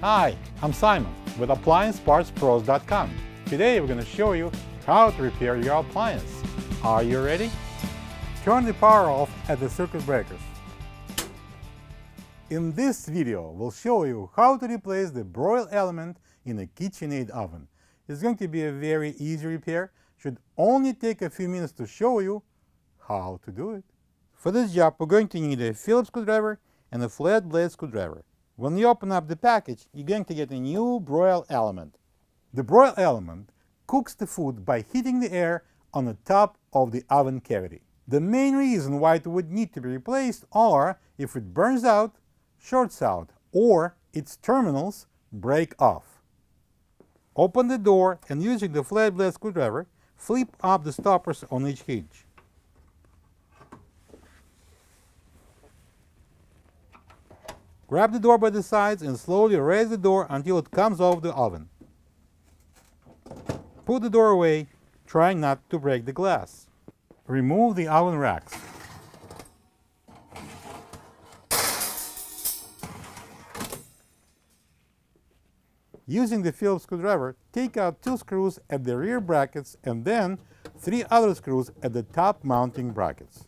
Hi, I'm Simon with AppliancePartsPros.com. Today we're going to show you how to repair your appliance. Are you ready? Turn the power off at the circuit breakers. In this video, we'll show you how to replace the broil element in a KitchenAid oven. It's going to be a very easy repair. Should only take a few minutes to show you how to do it. For this job, we're going to need a Phillips screwdriver and a flat blade screwdriver. When you open up the package, you're going to get a new broil element. The broil element cooks the food by heating the air on the top of the oven cavity. The main reason why it would need to be replaced are if it burns out, shorts out, or its terminals break off. Open the door and using the flat blade screwdriver, flip up the stoppers on each hinge. Grab the door by the sides and slowly raise the door until it comes off the oven. Put the door away, trying not to break the glass. Remove the oven racks. Using the Phillips screwdriver, take out 2 screws at the rear brackets and then 3 other screws at the top mounting brackets.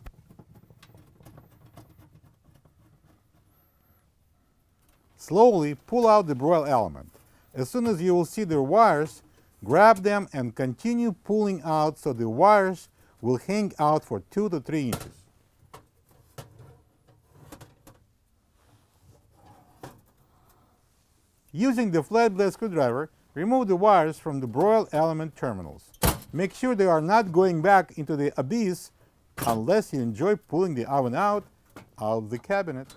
Slowly pull out the broil element. As soon as you will see the wires, grab them and continue pulling out so the wires will hang out for 2 to 3 inches. Using the flat blade screwdriver, remove the wires from the broil element terminals. Make sure they are not going back into the abyss unless you enjoy pulling the oven out of the cabinet.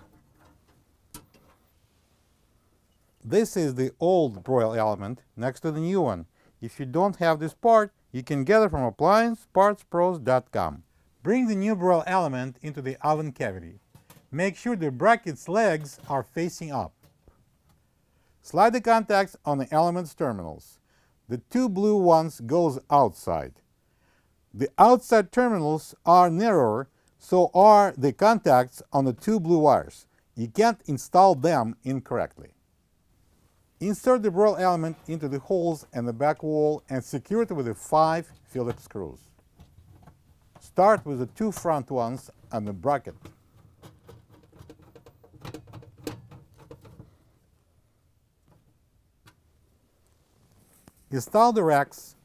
This is the old broil element next to the new one. If you don't have this part, you can get it from AppliancePartsPros.com. Bring the new broil element into the oven cavity. Make sure the bracket's legs are facing up. Slide the contacts on the element's terminals. The 2 blue ones goes outside. The outside terminals are narrower, so are the contacts on the 2 blue wires. You can't install them incorrectly. Insert the broil element into the holes in the back wall and secure it with the 5 Phillips screws. Start with the 2 front ones on the bracket. Install the racks.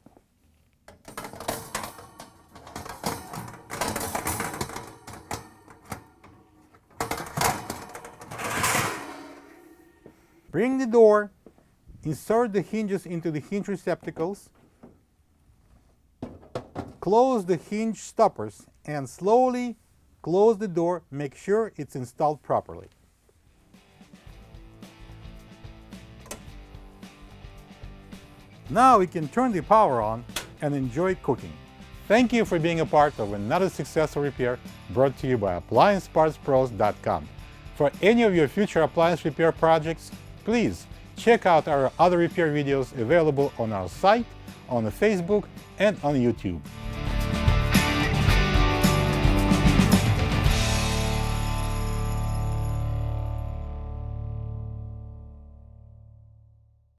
Bring the door. Insert the hinges into the hinge receptacles. Close the hinge stoppers and slowly close the door. Make sure it's installed properly. Now we can turn the power on and enjoy cooking. Thank you for being a part of another successful repair brought to you by AppliancePartsPros.com. For any of your future appliance repair projects, please check out our other repair videos available on our site, on Facebook, and on YouTube.